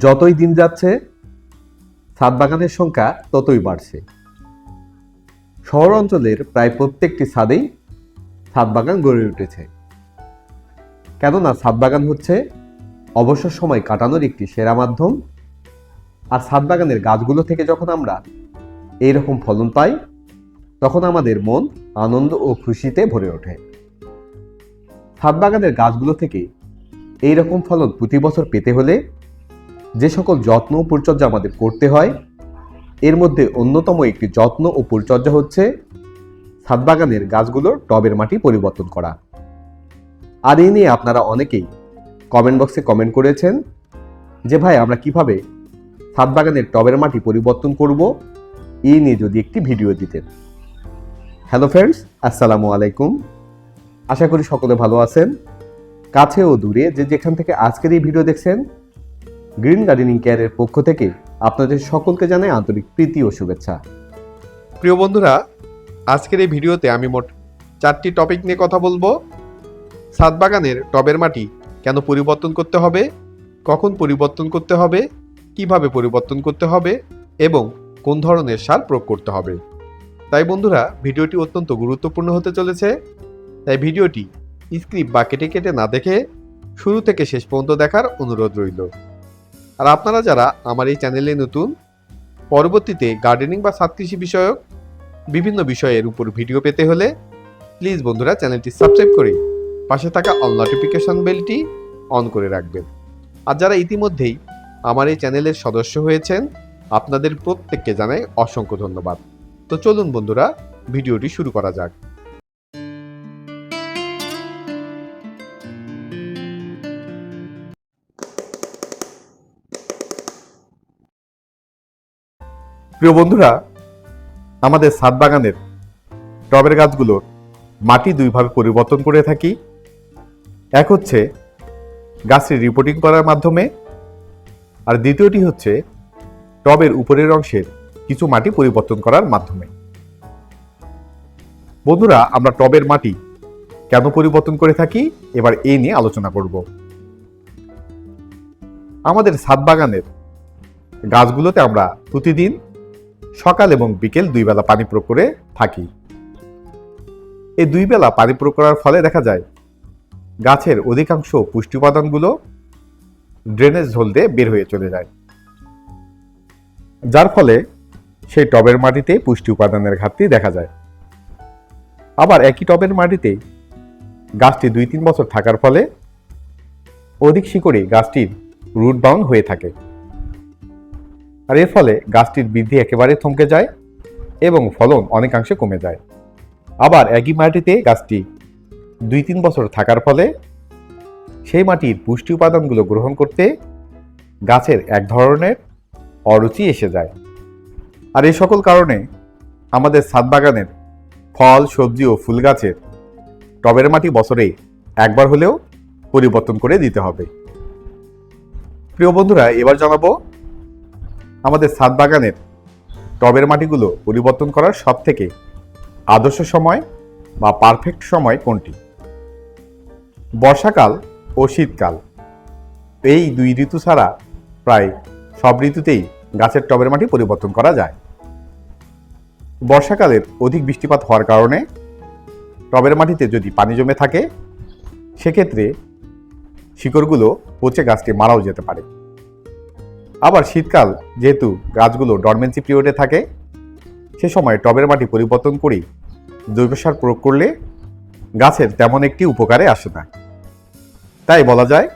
যতই দিন যাচ্ছে ছাদ বাগানের সংখ্যা ততই বাড়ছে। শহর অঞ্চলের প্রায় প্রত্যেকটি ছাদেই ছাদ বাগান গড়ে উঠেছে, কেননা ছাদ বাগান হচ্ছে অবসর সময় কাটানোর একটি সেরা মাধ্যম। আর ছাদ বাগানের গাছগুলো থেকে যখন আমরা এইরকম ফলন পাই, তখন আমাদের মন আনন্দ ও খুশিতে ভরে ওঠে। ছাদ বাগানের গাছগুলো থেকে এইরকম ফলন প্রতি বছর পেতে হলে যে সকল যত্ন ও পরিচর্যা আমাদের করতে হয়, এর মধ্যে অন্যতম একটি যত্ন ও পরিচর্যা হচ্ছে ছাদ বাগানের গাছগুলোর টবের মাটি পরিবর্তন করা। আর এই নিয়ে আপনারা অনেকেই কমেন্ট বক্সে কমেন্ট করেছেন যে ভাই, আমরা কিভাবে ছাদ বাগানের টবের মাটি পরিবর্তন করব, এই নিয়ে যদি একটি ভিডিও দিতেন। হ্যালো ফ্রেন্ডস, আসসালামু আলাইকুম। আশা করি সকলে ভালো আছেন। কাছে ও দূরে যে যেখান থেকে আজকের এই ভিডিও দেখছেন, গ্রিন গার্ডেনিং কেয়ারের পক্ষ থেকে আপনাদের সকলকে জানাই আন্তরিক প্রীতি ও শুভেচ্ছা। প্রিয় বন্ধুরা, আজকের এই ভিডিওতে আমি মোট 4টি টপিক নিয়ে কথা বলবো। ছাদ বাগানের টবের মাটি কেন পরিবর্তন করতে হবে, কখন পরিবর্তন করতে হবে, কিভাবে পরিবর্তন করতে হবে এবং কোন ধরনের সার প্রয়োগ করতে হবে। তাই বন্ধুরা, ভিডিওটি অত্যন্ত গুরুত্বপূর্ণ হতে চলেছে। তাই ভিডিওটি স্ক্রিপ্ট বা কেটে কেটে না দেখে শুরু থেকে শেষ পর্যন্ত দেখার অনুরোধ রইল। আর আপনারা যারা আমার এই চ্যানেলে নতুন, পরবর্তীতে গার্ডেনিং বা ছাদ কৃষি বিষয়ক বিভিন্ন বিষয়ের উপর ভিডিও পেতে হলে প্লিজ বন্ধুরা চ্যানেলটি সাবস্ক্রাইব করে পাশে থাকা অল নোটিফিকেশন বেলটি অন করে রাখবেন। আর যারা ইতিমধ্যেই আমার এই চ্যানেলের সদস্য হয়েছেন, আপনাদের প্রত্যেককে জানাই অসংখ্য ধন্যবাদ। তো চলুন বন্ধুরা, ভিডিওটি শুরু করা যাক। প্রিয় বন্ধুরা, আমাদের ছাদ বাগানের টবের গাছগুলোর মাটি দুইভাবে পরিবর্তন করে থাকি। এক হচ্ছে গাছটি রিপোর্টিং করার মাধ্যমে, আর দ্বিতীয়টি হচ্ছে টবের উপরের অংশের কিছু মাটি পরিবর্তন করার মাধ্যমে। বন্ধুরা, আমরা টবের মাটি কেন পরিবর্তন করে থাকি, এবার এই নিয়ে আলোচনা করব। আমাদের ছাদ বাগানের গাছগুলোতে আমরা প্রতিদিন সকাল এবং বিকেল 2 বেলা পানি প্রয়োগ করে থাকি। এই 2 বেলা পানি প্রয়োগ করার ফলে দেখা যায় গাছের অধিকাংশ পুষ্টি উপাদানগুলো ড্রেনেজ হোল দিয়ে বের হয়ে চলে যায়, যার ফলে সেই টবের মাটিতে পুষ্টি উপাদানের ঘাটতি দেখা যায়। আবার একই টবের মাটিতে গাছটি 2-3 বছর থাকার ফলে অধিক শিকড়ে গাছটির রুট বাউন্ড হয়ে থাকে, আর এর ফলে গাছটির বৃদ্ধি একেবারে থমকে যায় এবং ফলন অনেকাংশে কমে যায়। আবার একই মাটিতে গাছটি 2-3 বছর থাকার ফলে সেই মাটির পুষ্টি উপাদানগুলো গ্রহণ করতে গাছের এক ধরনের অরুচি এসে যায়। আর এই সকল কারণে আমাদের ছাদ বাগানের ফল, সবজি ও ফুল গাছের টবের মাটি বছরে একবার হলেও পরিবর্তন করে দিতে হবে। প্রিয় বন্ধুরা, এবার জানাবো আমাদের ছাদ বাগানের টবের মাটিগুলো পরিবর্তন করার সবথেকে আদর্শ সময় বা পারফেক্ট সময় কোনটি। বর্ষাকাল ও শীতকাল, এই 2 ঋতু ছাড়া প্রায় সব ঋতুতেই গাছের টবের মাটি পরিবর্তন করা যায়। বর্ষাকালের অধিক বৃষ্টিপাত হওয়ার কারণে টবের মাটিতে যদি পানি জমে থাকে, সেক্ষেত্রে শিকড়গুলো পচে গাছটি মারাও যেতে পারে। আবার শীতকাল যেহেতু গাছগুলো ডরমেন্সি পিরিয়ডে থাকে, সে সময় টবের মাটি পরিবর্তন করে জৈব সার প্রয়োগ করলে গাছের তেমন একটি উপকারে আসে না। তাই বলা যায়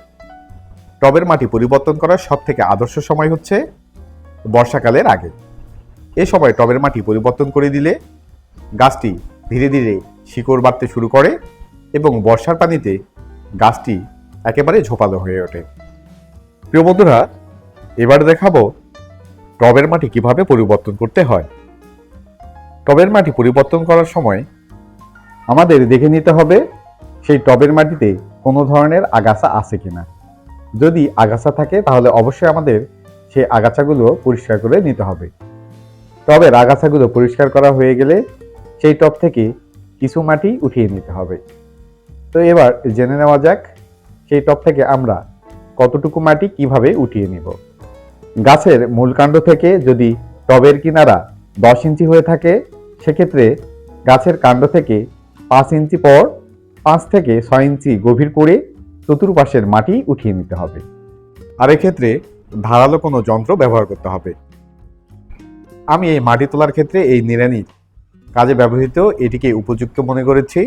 টবের মাটি পরিবর্তন করার সবথেকে আদর্শ সময় হচ্ছে বর্ষাকালের আগে। এ সময় টবের মাটি পরিবর্তন করে দিলে গাছটি ধীরে ধীরে শিকড় বাড়তে শুরু করে এবং বর্ষার পানিতে গাছটি একেবারে ঝোপালো হয়ে ওঠে। প্রিয় বন্ধুরা, এবার দেখাবো টবের মাটি কিভাবে পরিবর্তন করতে হয়। টবের মাটি পরিবর্তন করার সময় আমাদের দেখে নিতে হবে সেই টবের মাটিতে কোনো ধরনের আগাছা আছে কিনা। যদি আগাছা থাকে তাহলে অবশ্যই আমাদের সেই আগাছাগুলো পরিষ্কার করে নিতে হবে। টবের আগাছাগুলো পরিষ্কার করা হয়ে গেলে সেই টব থেকে কিছু মাটি উঠিয়ে নিতে হবে। তো এবার জেনে নেওয়া যাক সেই টব থেকে আমরা কতটুকু মাটি কিভাবে উঠিয়ে নিব। গাছের মূল কাণ্ড থেকে যদি টবের কিনারা 10 ইঞ্চি হয়ে থাকে, সেক্ষেত্রে গাছের কাণ্ড থেকে 5 ইঞ্চি পর 5 থেকে 6 ইঞ্চি গভীর করে চতুর্পাশের মাটি উঠিয়ে নিতে হবে। আর এক্ষেত্রে ধারালো কোনো যন্ত্র ব্যবহার করতে হবে। আমি এই মাটি তোলার ক্ষেত্রে এই নিড়ানি কাজে ব্যবহৃত এটিকে উপযুক্ত মনে করেছি।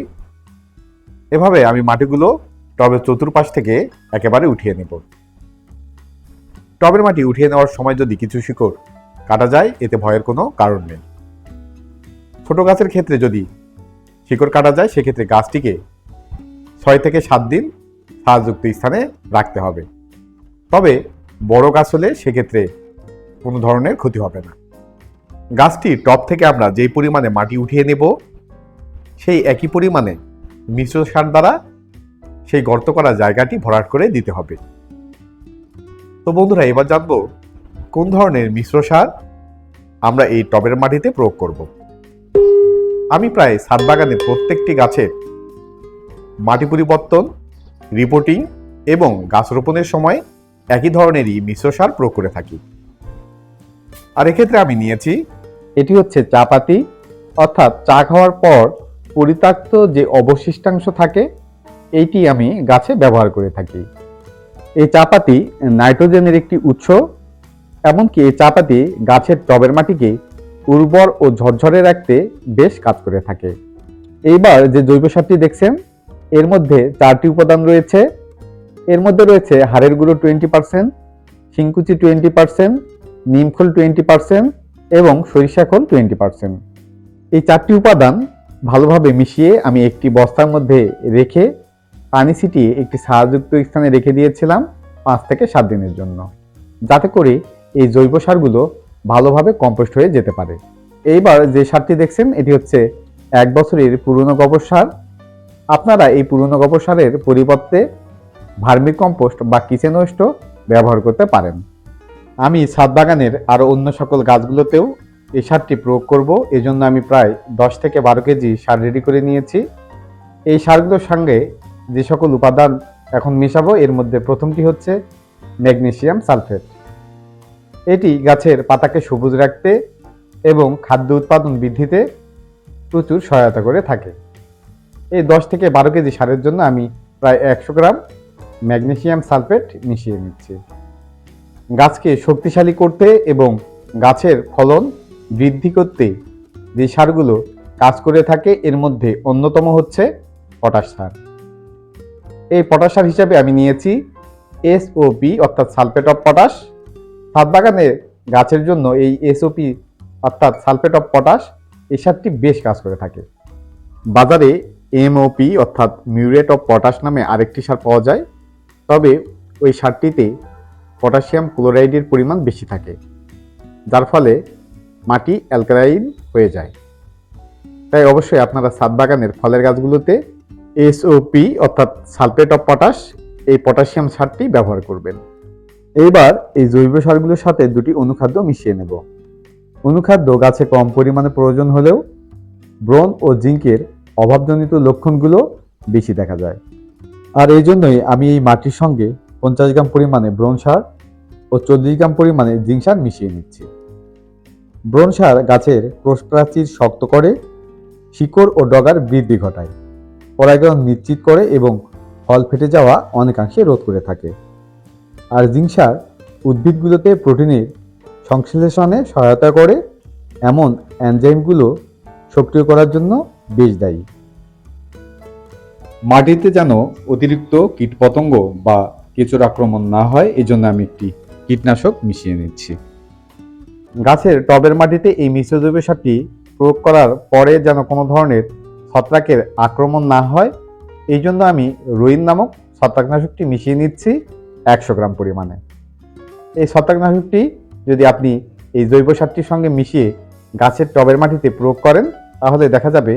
এভাবে আমি মাটিগুলো টবের চতুর্পাশ থেকে একেবারে উঠিয়ে নেব। টবের মাটি উঠিয়ে নেওয়ার সময় যদি কিছু শিকড় কাটা যায়, এতে ভয়ের কোনো কারণ নেই। ছোট গাছের ক্ষেত্রে যদি শিকড় কাটা যায়, সেক্ষেত্রে গাছটিকে 6 থেকে 7 দিন ছায়াযুক্ত স্থানে রাখতে হবে। তবে বড় গাছ হলে সেক্ষেত্রে কোনো ধরনের ক্ষতি হবে না। গাছটি টব থেকে আমরা যেই পরিমাণে মাটি উঠিয়ে নেব, সেই একই পরিমাণে মিশ্র সার দ্বারা সেই গর্ত করা জায়গাটি ভরাট করে দিতে হবে। তো বন্ধুরা, এবার জানবো কোন ধরনের মিশ্র সার আমরা এই টবের মাটিতে প্রয়োগ করব। আমি প্রায় ছাদ বাগানের প্রত্যেকটি গাছের মাটি পরিবর্তন, রিপোর্টিং এবং গাছ রোপণের সময় একই ধরনেরই মিশ্র সার প্রয়োগ করে থাকি। আর এক্ষেত্রে আমি নিয়েছি, এটি হচ্ছে চা পাতি, অর্থাৎ চা খাওয়ার পর পরিত্যক্ত যে অবশিষ্টাংশ থাকে, এইটি আমি গাছে ব্যবহার করে থাকি। এই চা পাতি নাইট্রোজেনের একটি উৎস, এমনকি এই চা পাতি গাছের টবের মাটিকে উর্বর ও ঝরঝরে রাখতে বেশ কাজ করে থাকে। এইবার যে জৈব সারটি দেখছেন, এর মধ্যে 4টি উপাদান রয়েছে। এর মধ্যে রয়েছে হাড়ের গুঁড়ো 20%, শিংকুচি 20%, নিমখোল 20% এবং সরিষা খোল 20%। এই 4টি উপাদান ভালোভাবে মিশিয়ে আমি একটি বস্তার মধ্যে রেখে পানি ছিটিয়ে একটি ছায়াযুক্ত স্থানে রেখে দিয়েছিলাম 5 থেকে 7 দিনের জন্য, যাতে করে এই জৈব সারগুলো ভালোভাবে কম্পোস্ট হয়ে যেতে পারে। এইবার যে সারটি দেখছেন, এটি হচ্ছে 1 বছরের পুরনো গোবর সার। আপনারা এই পুরনো গোবর সারের পরিবর্তে ভার্মি কম্পোস্ট বা কিচেন ওয়েস্টও ব্যবহার করতে পারেন। আমি ছাদ বাগানের আরও অন্য সকল গাছগুলোতেও এই সারটি প্রয়োগ করব। এজন্য আমি প্রায় 10 থেকে 12 কেজি সার রেডি করে নিয়েছি। এই সারগুলোর সঙ্গে যে সকল উপাদান এখন মেশাবো, এর মধ্যে প্রথমটি হচ্ছে ম্যাগনেসিয়াম সালফেট। এটি গাছের পাতাকে সবুজ রাখতে এবং খাদ্য উৎপাদন বৃদ্ধিতে প্রচুর সহায়তা করে থাকে। এই 10 থেকে 12 কেজি সারের জন্য আমি প্রায় 100 গ্রাম ম্যাগনেসিয়াম সালফেট মিশিয়ে নিচ্ছি। গাছকে শক্তিশালী করতে এবং গাছের ফলন বৃদ্ধি করতে যে সারগুলো কাজ করে থাকে, এর মধ্যে অন্যতম হচ্ছে পটাশ সার। এই পটাশ সার হিসাবে আমি নিয়েছি SOP, অর্থাৎ সালফেট অফ পটাশ। ছাদ বাগানে গাছের জন্য এই SOP অর্থাৎ সালফেট অফ পটাশ এই সারটি বেশ কাজ করে থাকে। বাজারে MOP অর্থাৎ মিউরেট অফ পটাশ নামে আরেকটি সার পাওয়া যায়, তবে ওই সারটিতে পটাশিয়াম ক্লোরাইডের পরিমাণ বেশি থাকে, যার ফলে মাটি অ্যালকালাইন হয়ে যায়। তাই অবশ্যই আপনারা ছাদ বাগানের ফলের গাছগুলোতে SOP অর্থাৎ সালফেট অফ পটাশ এই পটাশিয়াম সারটি ব্যবহার করবেন। এইবার এই জৈব সারগুলোর সাথে 2টি অনুখাদ্য মিশিয়ে নেব। অনুখাদ্য গাছে কম পরিমাণে প্রয়োজন হলেও ব্রোন ও জিঙ্কের অভাবজনিত লক্ষণগুলো বেশি দেখা যায়। আর এই জন্যই আমি এই মাটির সঙ্গে 50 গ্রাম পরিমাণে ব্রোন সার ও 40 গ্রাম পরিমাণে জিঙ্ক সার মিশিয়ে নিচ্ছি। ব্রোন সার গাছের কোষপ্রাচীর শক্ত করে, শিকড় ও ডগার বৃদ্ধি ঘটায়, পরাগায়ন নিশ্চিত করে এবং ফল ফেটে যাওয়া অনেকাংশে রোধ করে থাকে। আর জিঙ্ক সার উদ্ভিদগুলোতে প্রোটিনের সংশ্লেষণে সহায়তা করে, এমন এনজাইমগুলো সক্রিয় করার জন্য বেশ দায়ী। মাটিতে যেন অতিরিক্ত কীটপতঙ্গ বা কেঁচোর আক্রমণ না হয়, এজন্য আমি একটি কীটনাশক মিশিয়ে নিচ্ছি। গাছের টবের মাটিতে এই মিশ্র জৈব সারটি প্রয়োগ করার পরে যেন কোনো ধরনের ছত্রাকের আক্রমণ না হয়, এই জন্য আমি রুইন নামক ছত্রাকনাশকটি মিশিয়ে নিচ্ছি 100 গ্রাম পরিমাণে। এই ছত্রাকনাশকটি যদি আপনি এই জৈব সারটির সঙ্গে মিশিয়ে গাছের টবের মাটিতে প্রয়োগ করেন, তাহলে দেখা যাবে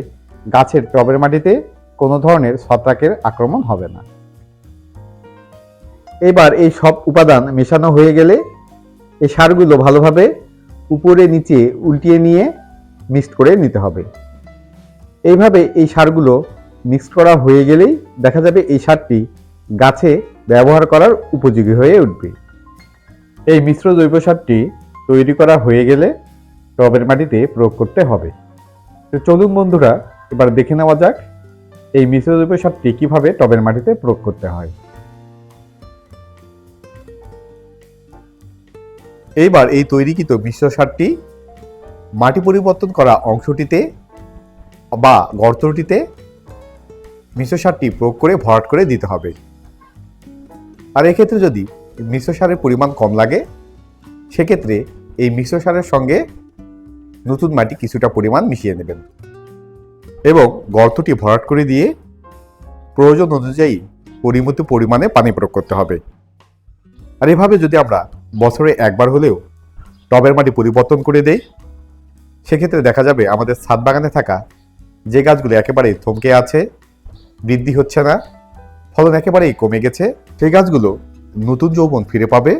গাছের টবের মাটিতে কোনো ধরনের ছত্রাকের আক্রমণ হবে না। এবার এই সব উপাদান মেশানো হয়ে গেলে এই সারগুলো ভালোভাবে উপরে নিচে উল্টিয়ে নিয়ে মিক্সড করে নিতে হবে। এইভাবে এই সারগুলো মিক্সড করা হয়ে গেলেই দেখা যাবে এই সারটি গাছে ব্যবহার করার উপযোগী হয়ে উঠবে। এই মিশ্র জৈব সারটি তৈরি করা হয়ে গেলে টবের মাটিতে প্রয়োগ করতে হবে। তো চলুন বন্ধুরা, এবার দেখে নেওয়া যাক এই মিশ্র জৈব সারটি কিভাবে টবের মাটিতে প্রয়োগ করতে হয়। এইবার এই তৈরিকৃত মিশ্র সারটি মাটি পরিবর্তন করা অংশটিতে বা গর্তটিতে মিশ্র সারটি প্রয়োগ করে ভরাট করে দিতে হবে। আর এক্ষেত্রে যদি মিশ্র সারের পরিমাণ কম লাগে, সেক্ষেত্রে এই মিশ্র সারের সঙ্গে নতুন মাটি কিছুটা পরিমাণ মিশিয়ে নেবেন এবং গর্তটি ভরাট করে দিয়ে প্রয়োজন অনুযায়ী পরিমিত পরিমাণে পানি প্রয়োগ করতে হবে। আর এভাবে যদি আমরা বছরে একবার হলেও টবের মাটি পরিবর্তন করে দেই, সেক্ষেত্রে দেখা যাবে আমাদের ছাদ বাগানে থাকা যে গাছগুলো একেবারেই থমকে আছে, বৃদ্ধি হচ্ছে না, ফলন একেবারেই কমে গেছে, সেই গাছগুলো নতুন যৌবন ফিরে পাবে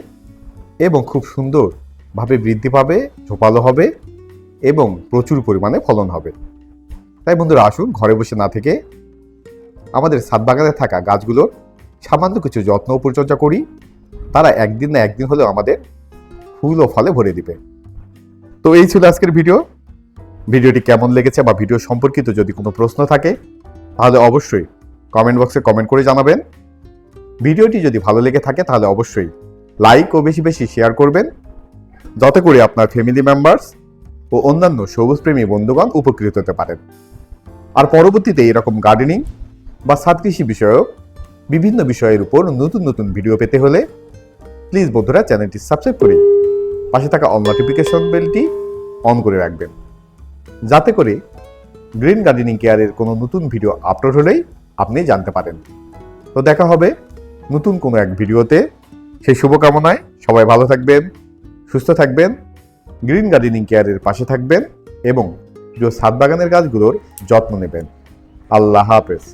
এবং খুব সুন্দরভাবে বৃদ্ধি পাবে, ঝোপালো হবে এবং প্রচুর পরিমাণে ফলন হবে। তাই বন্ধুরা, আসুন ঘরে বসে না থেকে আমাদের ছাদ বাগানে থাকা গাছগুলোর সামান্য কিছু যত্ন ও পরিচর্যা করি। তারা একদিন না একদিন হলেও আমাদের ফুল ও ফলে ভরে দিবে। তো এই ছিল আজকের ভিডিওটি কেমন লেগেছে বা ভিডিও সম্পর্কিত যদি কোনো প্রশ্ন থাকে তাহলে অবশ্যই কমেন্ট বক্সে কমেন্ট করে জানাবেন। ভিডিওটি যদি ভালো লেগে থাকে তাহলে অবশ্যই লাইক ও বেশি বেশি শেয়ার করবেন, যাতে করে আপনার ফ্যামিলি মেম্বার্স ও অন্যান্য সবুজপ্রেমী বন্ধুগণ উপকৃত হতে পারেন। আর পরবর্তীতে এরকম গার্ডেনিং বা ছাদ কৃষি বিষয়ক বিভিন্ন বিষয়ের উপর নতুন নতুন ভিডিও পেতে হলে প্লিজ বন্ধুরা চ্যানেলটি সাবস্ক্রাইব করে পাশে থাকা অল নোটিফিকেশন বেলটি অন করে রাখবেন, যাতে করে গ্রিন গার্ডেনিং কেয়ারের কোনো নতুন ভিডিও আপলোড হলেই আপনি জানতে পারেন। তো দেখা হবে নতুন কোনো এক ভিডিওতে। সেই শুভকামনায় সবাই ভালো থাকবেন, সুস্থ থাকবেন, গ্রিন গার্ডেনিং কেয়ারের পাশে থাকবেন এবং প্রিয় ছাদ বাগানের গাছগুলোর যত্ন নেবেন। আল্লাহ হাফেজ।